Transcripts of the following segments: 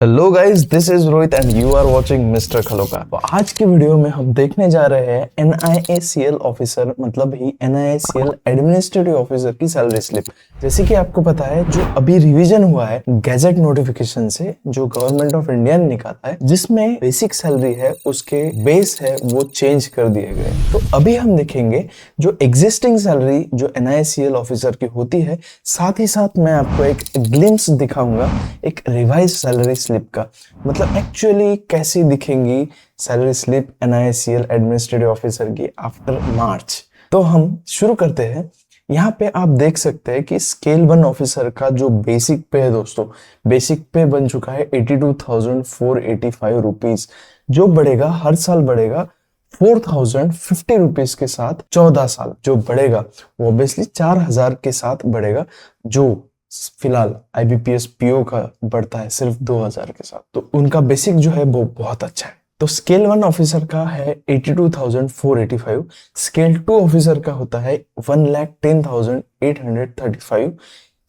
Hello guys, this is Rohit and you are watching mister खलोका। तो आज के वीडियो में हम देखने जा रहे हैं NIACL ऑफिसर मतलब ही NIACL एडमिनिस्ट्रेटिव ऑफिसर की सैलरी स्लिप। जैसे कि आपको पता है, जो अभी रिवीजन हुआ है गैजेट नोटिफिकेशन से, जो गवर्नमेंट ऑफ इंडिया ने निकाला है, जिसमें बेसिक सैलरी है उसके बेस है वो चेंज कर दिए गए। तो अभी हम देखेंगे जो एग्जिस्टिंग सैलरी जो NIACL ऑफिसर की होती है, साथ ही साथ मैं आपको एक ग्लिम्स दिखाऊंगा एक रिवाइज सैलरी स्लिप का, मतलब एक्चुअली कैसी दिखेंगी salary slip NIACL administrative officer की आफ्टर मार्च। तो हम शुरू करते हैं। यहाँ पे आप देख सकते हैं कि स्केल 1 ऑफिसर का जो बेसिक पे है दोस्तों, बेसिक पे बन चुका है 82,485 रुपीज, जो बढ़ेगा हर साल बढ़ेगा 4,050 रुपीज के साथ 14 साल जो बढ़ेगा वो ऑब्वियसली 4,000 के साथ बढ़ेगा। जो फिलहाल IBPS PO का बढ़ता है सिर्फ 2,000 के साथ, तो उनका बेसिक जो है वो बहुत अच्छा है। तो स्केल 1 ऑफिसर का है 82,485, स्केल 2 ऑफिसर का होता है 1,10,835,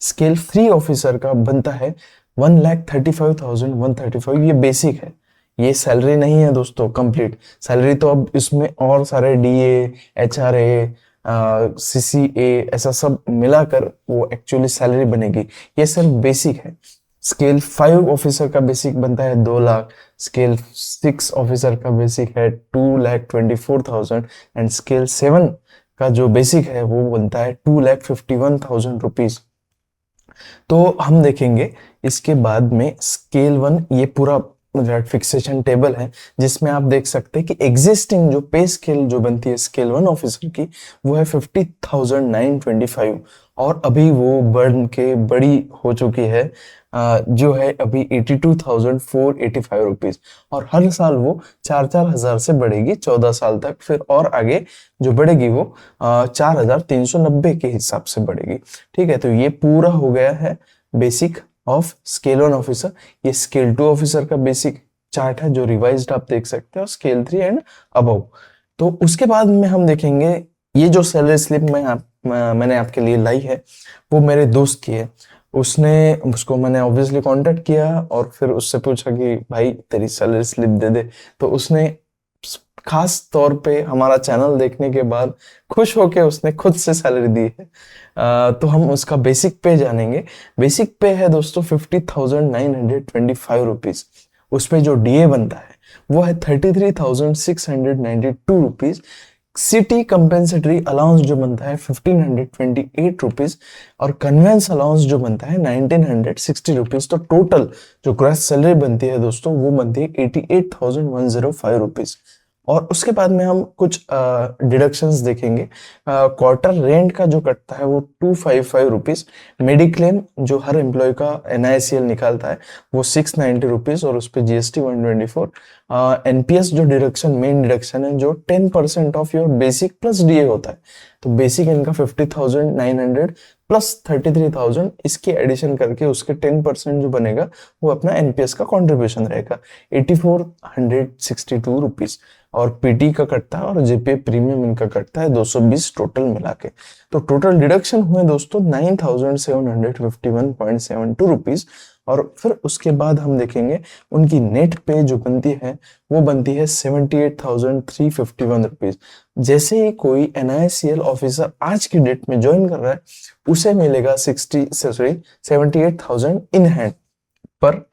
स्केल 3 ऑफिसर का बनता है 1,35,135। ये बेसिक है, ये सैलरी नहीं है दोस्तों कंप्लीट सैलरी। तो अब इसमें और सारे DA, HRA, CCA ऐसा सब मिलाकर वो एक्चुअली सैलरी बनेगी। ये सिर्फ बेसिक है। स्केल 5 ऑफिसर का बेसिक बनता है 2 लाख, स्केल 6 ऑफिसर का बेसिक है 2,24,000 एंड स्केल 7 का जो बेसिक है वो बनता है 2,51,000 रुपीज। तो हम देखेंगे इसके बाद में स्केल 1, ये पूरा रेट फिक्सेशन टेबल है जिसमें आप देख सकते हैं कि एग्जिस्टिंग जो पे स्केल जो बनती है स्केल 1 ऑफिसर की वो है 50,925, और अभी वो बढ़ के बड़ी हो चुकी है, जो है अभी 82,485 रुपीज, और हर साल वो 4,000 से बढ़ेगी 14 साल तक। फिर और आगे जो बढ़ेगी वो 4,390 के हिसाब से बढ़ेगी। ठीक है, तो ये पूरा हो गया है बेसिक ऑफ स्केल 1 ऑफिसर। ये स्केल 2 ऑफिसर का बेसिक चार्ट है जो रिवाइज्ड आप देख सकते हैं, और स्केल 3 एंड अबव। तो उसके बाद में हम देखेंगे ये जो सैलरी स्लिप मैंने आपके लिए लाई है वो मेरे दोस्त की है। उसको मैंने ऑब्वियसली कांटेक्ट किया और फिर उससे पूछा कि भाई तेरी सैलरी स्लिप दे दे। तो उसने खास तौर पे हमारा चैनल देखने के बाद खुश होके उसने खुद से सैलरी दी है। तो हम उसका बेसिक पे जानेंगे। बेसिक पे है दोस्तों 50,925 रुपीज। उस पे जो DA बनता है वो है 33,692 रुपीज। सिटी कंपेंसेटरी अलाउंस जो बनता है 1,528 रुपीज, और कन्वेंस अलाउंस जो बनता है 1,960 रुपीज। तो टोटल जो ग्रॉस सैलरी बनती है दोस्तों वो बनती है 88,105 रुपीज। और उसके बाद में हम कुछ डिडक्शंस देखेंगे। क्वार्टर रेंट का जो कटता है वो 255 रुपीज। मेडिक्लेम जो हर एम्प्लॉय का NIACL निकालता है वो 690 रुपीज, और उस पर GST 124। NPS जो डिडक्शन मेन डिडक्शन है जो 10% of your basic plus DA होता है। तो बेसिक इनका 50,900 प्लस 33,000, इसकी एडिशन करके उसके 10% जो बनेगा वो अपना NPS का कॉन्ट्रीब्यूशन रहेगा 8462 रुपीज। और PT का कटता है और JPA प्रीमियम इनका कटता है 220 टोटल मिला के। तो टोटल डिडक्शन हुए दोस्तों 9,751.72 रुपीज। और फिर उसके बाद हम देखेंगे उनकी नेट पे जो बनती है वो बनती है 78,351 रुपीज। जैसे ही कोई NIACL ऑफिसर आज की डेट में ज्वाइन कर रहा है उसे मिलेगा 78,000 इन हैंड। पर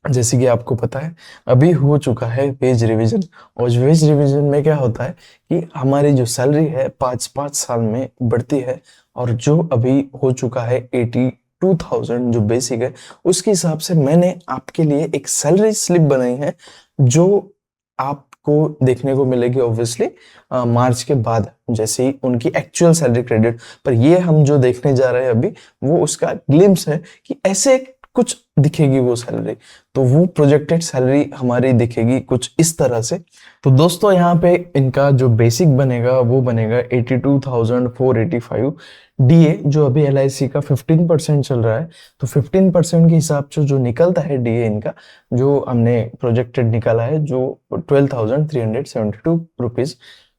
जैसे कि आपको पता है अभी हो चुका है वेज रिवीजन, और वेज रिवीजन में क्या होता है कि हमारी जो सैलरी है 5-5 साल में बढ़ती है, और जो अभी हो चुका है 82,000 जो बेसिक है उसके हिसाब से मैंने आपके लिए एक सैलरी स्लिप बनाई है जो आपको देखने को मिलेगी ऑब्वियसली मार्च के बाद, जैसे ही उनकी एक्चुअल सैलरी क्रेडिट। पर ये हम जो देखने जा रहे हैं अभी वो उसका ग्लिम्स है कि ऐसे कुछ दिखेगी वो सैलरी। तो वो प्रोजेक्टेड सैलरी हमारी दिखेगी कुछ इस तरह से। तो दोस्तों यहाँ पे इनका जो बेसिक बनेगा वो बनेगा 82,485। DA जो अभी LIC का 15% चल रहा है, तो 15% के हिसाब से जो निकलता है DA इनका, जो हमने प्रोजेक्टेड निकाला है जो 12,372 रुपीज।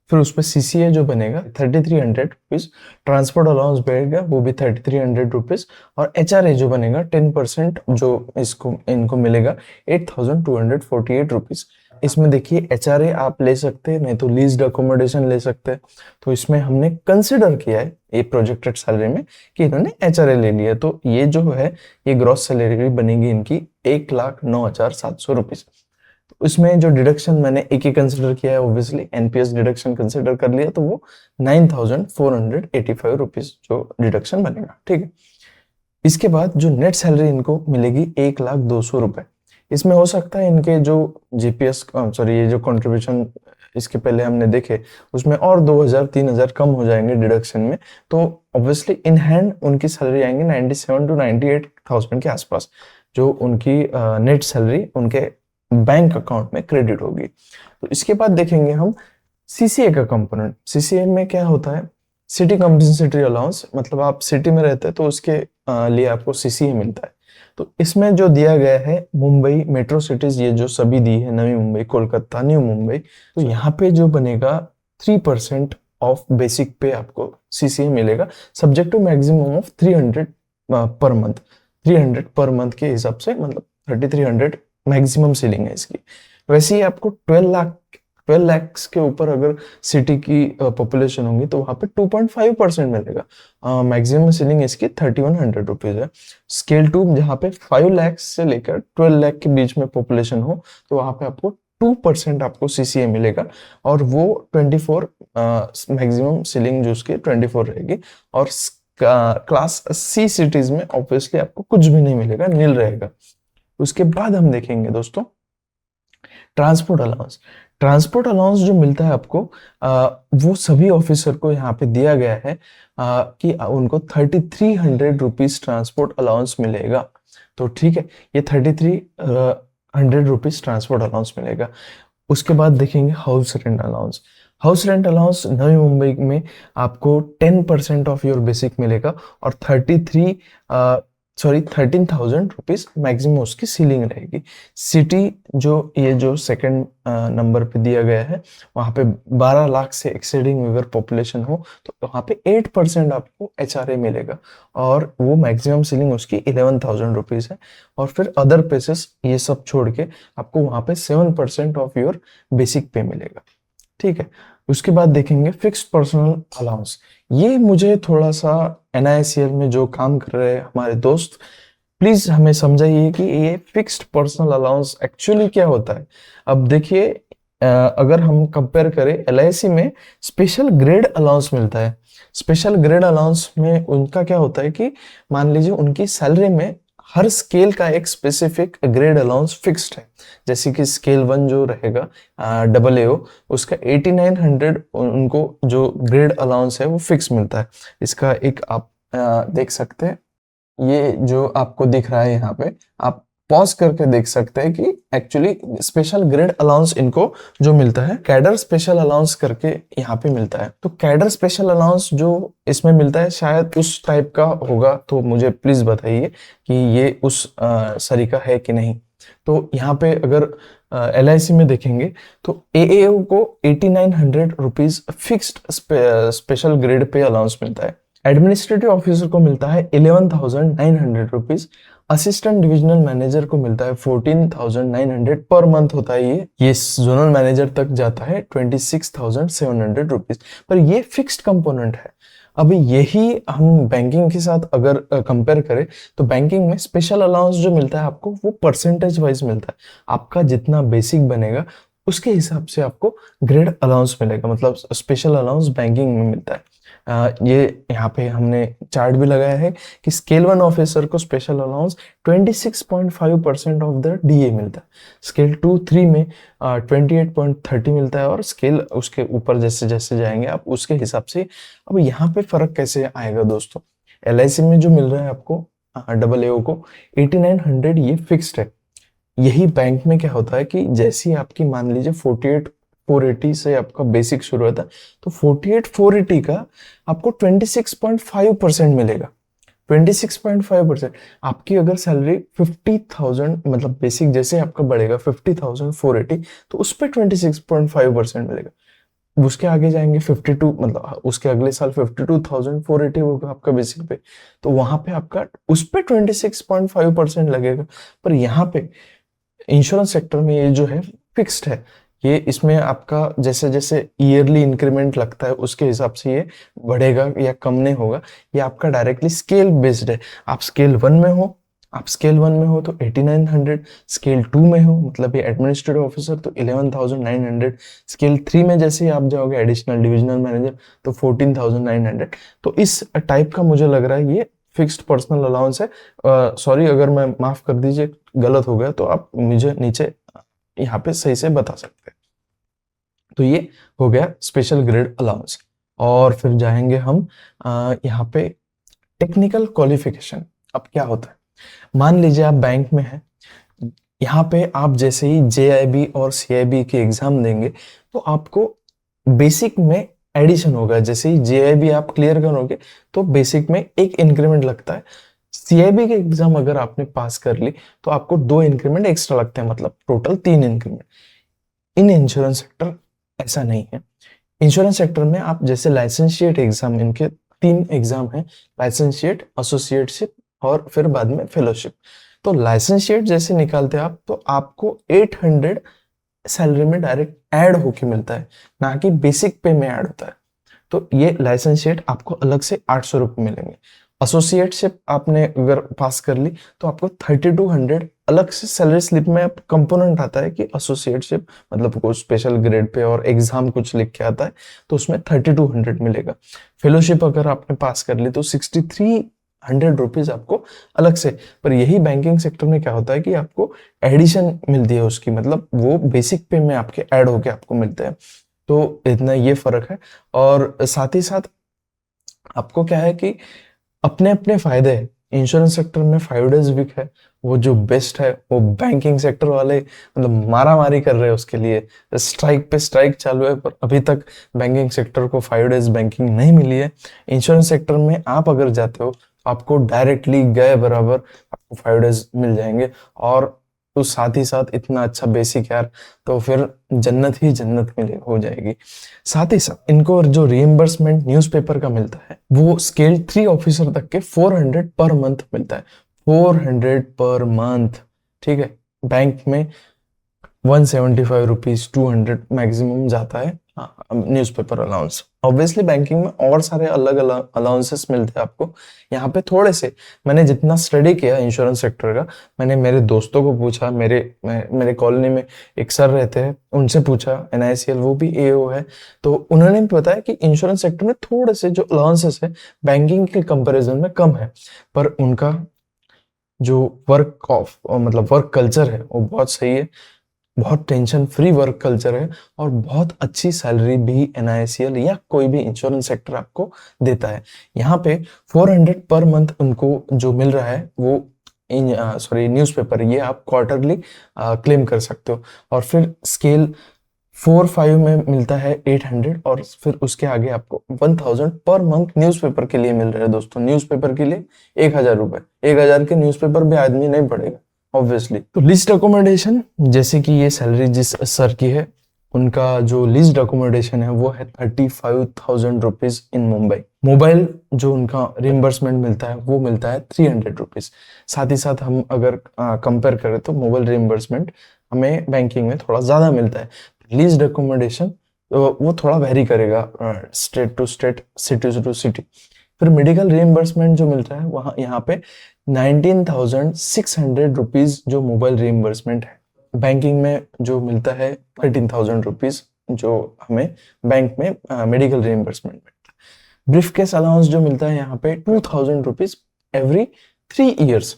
फिर उस पर सीसीए जो बनेगा 3300 रुपीज, ट्रांसपोर्ट अलाउंस बढ़ेगा वो भी 3300 रुपीज, और एचआरए जो बनेगा 10% जो इसको इनको मिलेगा 8248 रुपीज। इसमें देखिए एचआरए आप ले सकते हैं, नहीं तो लीज्ड अकोमोडेशन ले सकते हैं। तो इसमें हमने कंसिडर किया है ये प्रोजेक्टेड सैलरी में कि इन्होंने एचआरए ले लिया, तो ये जो है ये ग्रॉस सैलरी बनेगी इनकी 1,09,700 रुपीज। तो इसमें जो डिडक्शन मैंने एक ही कंसिडर किया है, ऑब्वियसली एनपीएस डिडक्शन कंसिडर कर लिया, तो वो 9,485 रुपीज जो डिडक्शन बनेगा, ठीक है। इसके बाद जो नेट सैलरी इनको मिलेगी 1,02,000 रुपए। इसमें हो सकता है इनके जो जीपीएस सॉरी ये जो कंट्रीब्यूशन इसके पहले हमने देखे उसमें और 2,000-3,000 कम हो जाएंगे डिडक्शन में, तो ऑब्वियसली इन हैंड उनकी सैलरी आएंगे 97 to 98,000 के आसपास, जो उनकी नेट सैलरी उनके बैंक अकाउंट में क्रेडिट होगी। तो इसके बाद देखेंगे हम सीसीए का कंपोनेंट। सीसीए में क्या होता है, सिटी कंपनसेटरी अलाउंस, मतलब आप सिटी में रहते हैं तो उसके लिए आपको सीसीए मिलता है। तो इसमें जो दिया गया है मुंबई मेट्रो सिटीज, ये जो सभी दी है, नवी मुंबई, कोलकाता, न्यू मुंबई, तो यहाँ पे जो बनेगा 3% ऑफ बेसिक पे आपको सीसीए मिलेगा, subject to maximum of 300 per month. 300 per month के हिसाब से, मतलब 3300 मैक्सिमम सीलिंग है इसकी। वैसे ही आपको 12 लाख के ऊपर अगर सिटी की पॉपुलेशन होगी तो वहां पे 2.5% मिलेगा। मैक्सिमम सीलिंग इसकी 3,100 रुपीज है। स्केल 2 जहाँ पे 5 लाख से लेकर 12 लाख के बीच में पॉपुलेशन हो तो वहां पे आपको 2% आपको सीसीए मिलेगा, और वो 24 मैक्सिमम सीलिंग जो उसकी 24 रहेगी। और क्लास सी सिटीज में ऑब्वियसली आपको कुछ भी नहीं मिलेगा, नील रहेगा। उसके बाद हम देखेंगे दोस्तों ट्रांसपोर्ट अलाउंस। ट्रांसपोर्ट अलाउंस जो मिलता है आपको वो सभी ऑफिसर को यहाँ पे दिया गया है कि उनको 3,300 रुपीज ट्रांसपोर्ट अलाउंस मिलेगा। तो ठीक है, ये 3,300 रुपीज ट्रांसपोर्ट अलाउंस मिलेगा। उसके बाद देखेंगे house rent allowance. House rent allowance Navi Mumbai में आपको 10% ऑफ योर बेसिक मिलेगा, और 13,000 रुपीज मैक्सिमम उसकी सीलिंग रहेगी। सिटी जो ये जो सेकंड नंबर पे दिया गया है वहां पे 12 लाख से एक्सीडिंग अगर पॉपुलेशन हो तो वहां पे 8% आपको एचआरए मिलेगा, और वो मैक्सिमम सीलिंग उसकी 11,000 रुपीज है। और फिर अदर प्लेसेस ये सब छोड़ के आपको वहां पे 7% ऑफ योर बेसिक पे मिलेगा, ठीक है। उसके बाद देखेंगे फिक्स्ड पर्सनल अलाउंस। ये मुझे थोड़ा सा एनआईसीएल में जो काम कर रहे हैं हमारे दोस्त, प्लीज हमें समझाइए कि ये फिक्स्ड पर्सनल अलाउंस एक्चुअली क्या होता है। अब देखिए अगर हम कंपेयर करें एलआईसी में स्पेशल ग्रेड अलाउंस मिलता है। स्पेशल ग्रेड अलाउंस में उनका क्या होता है कि मान लीजिए उनकी सैलरी में हर स्केल का एक स्पेसिफिक ग्रेड अलाउंस फिक्स्ड है। जैसे कि स्केल 1 जो रहेगा AAO, उसका 8900 उनको जो ग्रेड अलाउंस है वो फिक्स मिलता है। इसका एक आप देख सकते हैं, ये जो आपको दिख रहा है यहाँ पे, आप पॉज करके देख सकते हैं कि एक्चुअली स्पेशल ग्रेड अलाउंस इनको जो मिलता है कैडर स्पेशल अलाउंस करके यहाँ पे मिलता है। तो कैडर स्पेशल अलाउंस जो इसमें मिलता है शायद उस टाइप का होगा, तो मुझे प्लीज बताइए कि ये उस सरीका है कि नहीं। तो यहाँ पे अगर एलआईसी में देखेंगे तो एएओ को 8900 rupees fixed special grade pay allowance मिलता है। एडमिनिस्ट्रेटिव ऑफिसर को मिलता है 11,900 रुपीज। असिस्टेंट डिविजनल मैनेजर को मिलता है 14,900 पर मंथ होता है। ये जोनल मैनेजर तक जाता है 26,700 रुपीज। पर ये फिक्स्ड कंपोनेंट है। अभी यही हम बैंकिंग के साथ अगर कंपेयर करें तो बैंकिंग में स्पेशल अलाउंस जो मिलता है आपको वो परसेंटेज वाइज मिलता है। आपका जितना बेसिक बनेगा उसके हिसाब से आपको ग्रेड अलाउंस मिलेगा, मतलब स्पेशल अलाउंस बैंकिंग में मिलता है। ये यहाँ पे हमने चार्ट भी लगाया है कि स्केल 1 ऑफिसर को special allowance 26.5% of the DA मिलता है। स्केल 2-3 में 28.30 मिलता है, और स्केल उसके ऊपर जैसे जैसे जाएंगे आप उसके हिसाब से। अब यहाँ पे फर्क कैसे आएगा दोस्तों, एलआईसी में जो मिल रहा है आपको AAO को 8900 ये फिक्स्ड है। यही बैंक में क्या होता है कि जैसी आपकी मान लीजिए 48,480 से आपका बेसिक शुरू होता है, तो 48,480 का आपको 26.5% मिलेगा। 26.5%। आपकी अगर सैलरी 50,000 मतलब बेसिक जैसे आपका बढ़ेगा 50,480, तो उस पर 26.5% मिलेगा। उसके आगे जाएंगे 52, मतलब उसके अगले साल 52,480 होगा आपका बेसिक पे, तो वहां पे आपका उस पे 26.5% लगेगा। पर यहाँ पे इंश्योरेंस सेक्टर में ये जो है फिक्स्ड है, ये इसमें आपका जैसे जैसे ईयरली इंक्रीमेंट लगता है उसके हिसाब से ये बढ़ेगा या कम नहीं होगा। ये आपका डायरेक्टली स्केल बेस्ड है। आप स्केल 1 में हो, आप स्केल 1 में हो तो 8900, स्केल 2 में हो मतलब ये एडमिनिस्ट्रेटिव ऑफिसर तो 11,900, स्केल 3 में जैसे ही आप जाओगे एडिशनल डिविजनल मैनेजर तो 14,900। तो इस टाइप का मुझे लग रहा है ये फिक्स्ड पर्सनल अलाउंस है। सॉरी अगर मैं, माफ कर दीजिए गलत हो गया तो आप मुझे नीचे यहाँ पे सही से बता सकते हैं। तो ये हो गया स्पेशल ग्रेड अलाउंस। और फिर जाएंगे हम यहाँ पे टेक्निकल क्वालिफिकेशन। अब क्या होता है, मान लीजिए आप बैंक में हैं, यहाँ पे आप जैसे ही जेआईबी और सीआईबी की एग्जाम देंगे तो आपको बेसिक में एडिशन होगा। जैसे ही जेआईबी आप क्लियर करोगे तो बेसिक में एक इंक्रीमेंट लगता है। सीआईबी के एग्जाम अगर आपने पास कर ली तो आपको 2 इंक्रीमेंट एक्स्ट्रा लगते हैं, मतलब total 3 increment. In insurance sector ऐसा नहीं है। इंश्योरेंस सेक्टर में आप जैसे लाइसेंशिएट एग्जाम, इनके 3 एग्जाम है, लाइसेंशिएट, एसोसिएटशिप और फिर बाद में फेलोशिप। तो लाइसेंशिएट जैसे निकालते हैं आप तो आपको 800 सैलरी में डायरेक्ट ऐड होके मिलता है, ना कि बेसिक पे में ऐड होता है। तो ये लाइसेंशिएट आपको अलग से 800 रुपये मिलेंगे। एसोसिएटशिप आपने अगर पास कर ली तो आपको 3200 अलग से सैलरी स्लिप में आप कंपोनेंट आता है कि एसोसिएटशिप मतलब कोई स्पेशल ग्रेड पे और एग्जाम कुछ लिख के आता है तो उसमें 3200 मिलेगा। फेलोशिप अगर आपने पास कर ली तो 6300 रुपीज आपको अलग से। पर यही बैंकिंग सेक्टर में क्या होता है कि आपको एडिशन मिलती है उसकी, मतलब वो बेसिक पे में आपके ऐड होके आपको मिलते हैं। तो इतना ये फर्क है। और साथ ही साथ आपको क्या है कि अपने अपने फायदे हैं। इंश्योरेंस सेक्टर में 5 days वीक है, वो जो बेस्ट है। वो बैंकिंग सेक्टर वाले मतलब मारा मारी कर रहे हैं उसके लिए, स्ट्राइक पे स्ट्राइक चालू है, पर अभी तक बैंकिंग सेक्टर को 5 days बैंकिंग नहीं मिली है। इंश्योरेंस सेक्टर में आप अगर जाते हो आपको डायरेक्टली गए बराबर आपको 5 days मिल जाएंगे। और तो साथ ही साथ इतना अच्छा बेसिक यार, तो फिर जन्नत ही जन्नत मिले हो जाएगी। साथ ही साथ इनको जो रिएम्बर्समेंट न्यूज़पेपर का मिलता है वो स्केल 3 ऑफिसर तक के 400 पर मंथ मिलता है। 400 पर मंथ, ठीक है। बैंक में 175 रुपीज 200 मैक्सिमम जाता है न्यूज़पेपर अलाउंस। ऑब्वियसली बैंकिंग में और सारे अलग अलग अलाउंसेस मिलते हैं आपको। यहाँ पे थोड़े से मैंने जितना स्टडी किया इंश्योरेंस सेक्टर का, मैंने मेरे दोस्तों को पूछा, मेरे कॉलोनी में एक सर रहते हैं उनसे पूछा, एनआईसीएल, वो भी एओ है, तो उन्होंने भी बताया कि इंश्योरेंस सेक्टर में थोड़े से जो अलाउंसेस है बैंकिंग के कंपेरिजन में कम है। पर उनका जो मतलब वर्क कल्चर है वो बहुत सही है, बहुत टेंशन फ्री वर्क कल्चर है और बहुत अच्छी सैलरी भी एनआईसीएल या कोई भी इंश्योरेंस सेक्टर आपको देता है। यहाँ पे 400 पर मंथ उनको जो मिल रहा है वो न्यूज़पेपर, ये आप क्वार्टरली क्लेम कर सकते हो। और फिर स्केल 4-5 में मिलता है 800 और फिर उसके आगे आपको 1000 पर मंथ न्यूज़पेपर के लिए मिल रहा है। दोस्तों न्यूज़पेपर के लिए 1000 रुपए, 1000 के न्यूज़पेपर भी आदमी नहीं पढ़ेगा ऑब्वियसली। तो लीस्ट अकोमोडेशन, जैसे कि ये सैलरी जिस सर की है उनका जो लीस्ट अकोमोडेशन है वो है 35,000 रुपीज इन मुंबई। मोबाइल जो उनका रिम्बर्समेंट मिलता है वो मिलता है 300 रुपीज। साथ ही साथ हम अगर कंपेयर करें तो मोबाइल रिम्बर्समेंट हमें बैंकिंग में थोड़ा ज्यादा मिलता है। लीज्ड अकोमोडेशन वो थोड़ा वेरी करेगा state to state, city to city. फिर मेडिकल रिइम्बर्समेंट जो मिलता है वहाँ यहाँ पे 19,600 रुपीज जो मोबाइल रिइम्बर्समेंट है। बैंकिंग में जो मिलता है 13,000 रुपीज जो हमें बैंक में मेडिकल रिइम्बर्समेंट मिलता है। ब्रीफ केस अलाउंस जो मिलता है यहाँ पे 2,000 रुपीज एवरी 3 ईयर्स।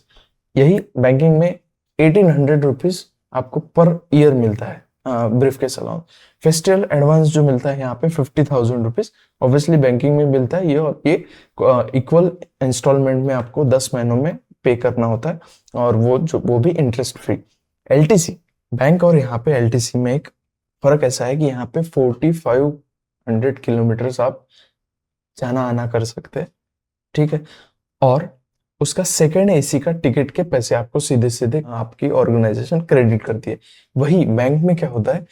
यही बैंकिंग में 1,800 रुपीज आपको पर ईयर मिलता है brief case allowance. Festival advance जो मिलता है यहाँ पे 50,000 रुपीज ऑब्वियसली बैंकिंग में मिलता है ये, और ये इक्वल इंस्टॉलमेंट में आपको 10 महीनों में पे करना होता है और वो भी इंटरेस्ट फ्री। एलटीसी बैंक और यहाँ पे एलटीसी में एक फर्क ऐसा है कि यहाँ पे 4500 किलोमीटर आप जाना आना कर सकते हैं, ठीक है। और उसका सेकेंड एसी का टिकट के पैसे आपको सीधे सीधे आपकी ऑर्गेनाइजेशन क्रेडिट करती है। वही बैंक में क्या होता है,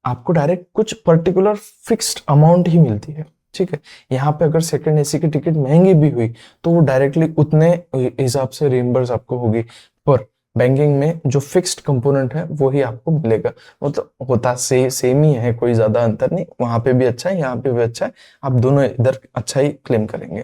आपको डायरेक्ट कुछ पर्टिकुलर फिक्स्ड अमाउंट ही मिलती है, ठीक है। यहाँ पे अगर सेकंड एसी की टिकट महंगी भी हुई तो वो डायरेक्टली उतने हिसाब से रिम्बर्स आपको होगी, पर बैंकिंग में जो फिक्स्ड कंपोनेंट है वो ही आपको मिलेगा। मतलब होता सेम ही है, कोई ज्यादा अंतर नहीं, वहां पे भी अच्छा है, यहाँ पे भी अच्छा है, आप दोनों इधर अच्छा ही क्लेम करेंगे।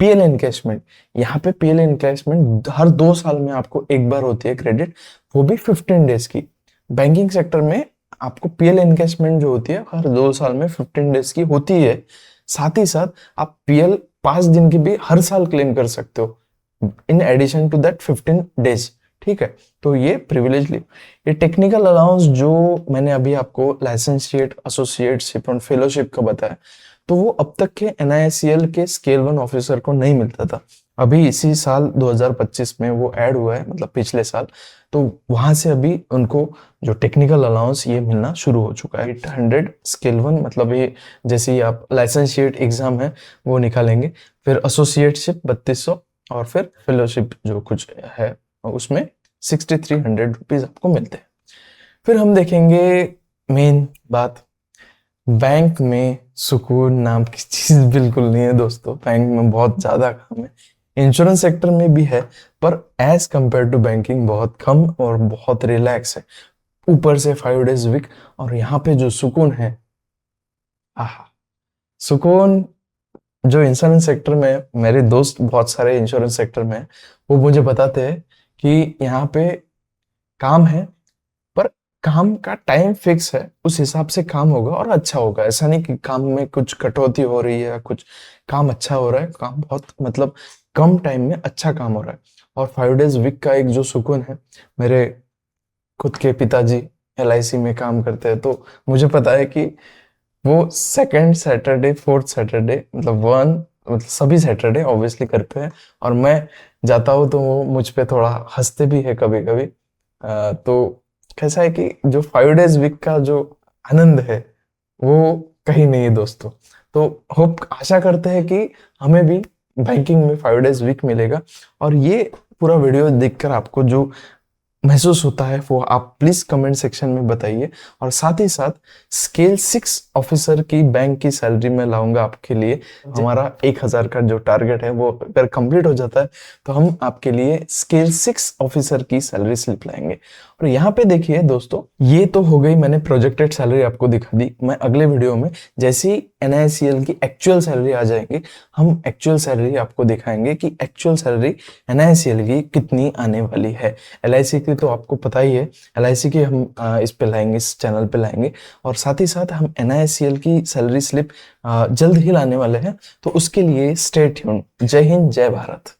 पीएल एनकैशमेंट, यहाँ पे पीएल एनकैशमेंट हर 2 साल में आपको एक बार होती है क्रेडिट, वो भी 15 डेज की। बैंकिंग सेक्टर में आपको पीएल एनकैशमेंट जो होती है हर 2 साल में 15 डेज की होती है। साथ ही साथ आप पीएल 5 दिन की भी हर साल क्लेम कर सकते हो in addition to that 15 days, ठीक है। तो ये प्रिविलेज लीव। ये टेक्निकल अलाउंस जो मैंने अभी आपको लाइसेंशिएट, एसोसिएटशिप और फेलोशिप का बताया, तो वो अब तक के एनआईएससीएल के स्केल 1 ऑफिसर को नहीं मिलता था। अभी इसी साल 2025 में वो ऐड हुआ है, मतलब पिछले साल, तो वहां से अभी उनको जो टेक्निकल अलाउंस ये मिलना शुरू हो चुका है। 800 स्केल 1, मतलब ये जैसे ही आप लाइसेंशिएट एग्जाम है वो निकालेंगे, फिर एसोसिएटशिप 3200 और फिर फेलोशिप जो कुछ है उसमें 6300 रुपीज आपको मिलते हैं। फिर हम देखेंगे मेन बात, बैंक में सुकून नाम की चीज बिल्कुल नहीं है दोस्तों। बैंक में बहुत ज्यादा काम है, इंश्योरेंस सेक्टर में भी है, पर एज कंपेयर टू बैंकिंग बहुत कम और बहुत रिलैक्स है। ऊपर से 5 डेज वीक, और यहाँ पे जो सुकून है, आहा, सुकून जो इंश्योरेंस सेक्टर में, मेरे दोस्त बहुत सारे इंश्योरेंस सेक्टर में हैं, वो मुझे बताते हैं कि यहाँ पे काम है, पर काम का टाइम फिक्स है, उस हिसाब से काम होगा और अच्छा होगा। ऐसा नहीं कि काम में कुछ कटौती हो रही है या कुछ, काम अच्छा हो रहा है, काम बहुत मतलब कम टाइम में अच्छा काम हो रहा है। और 5 डेज वीक का एक जो सुकून है, मेरे खुद के पिताजी एलआईसी में काम करते हैं, तो मुझे पता है कि वो सेकंड सैटरडे, फोर्थ सैटरडे, मतलब मतलब सभी सैटरडे ऑब्वियसली घर पे है, और मैं जाता हूँ तो वो मुझ पे थोड़ा हंसते भी है कभी कभी। तो कैसा है कि जो 5 डेज वीक का जो आनंद है वो कहीं नहीं है दोस्तों। तो होप, आशा करते हैं कि हमें भी बैंकिंग में 5 डेज वीक मिलेगा। और ये पूरा वीडियो देखकर आपको जो महसूस होता है वो आप प्लीज कमेंट सेक्शन में बताइए। और साथ ही साथ स्केल 6 ऑफिसर की बैंक की सैलरी में लाऊंगा आपके लिए। हमारा 1000 का जो टारगेट है वो अगर कंप्लीट हो जाता है तो हम आपके लिए स्केल 6 ऑफिसर की सैलरी स्लिप लाएंगे। और यहाँ पे देखिए दोस्तों, ये तो हो गई, मैंने प्रोजेक्टेड सैलरी आपको दिखा दी। मैं अगले वीडियो में जैसे ही एनआईसीएल की एक्चुअल सैलरी आ जाएंगे, हम एक्चुअल सैलरी आपको दिखाएंगे कि एक्चुअल सैलरी एनआईसीएल की कितनी आने वाली है। एलआईसी की तो आपको पता ही है, एलआईसी की हम इस पे लाएंगे, इस चैनल पे लाएंगे। और साथ ही साथ हम एनआईसीएल की सैलरी स्लिप जल्द ही लाने वाले हैं, तो उसके लिए स्टे ट्यून्ड। जय हिंद, जय भारत।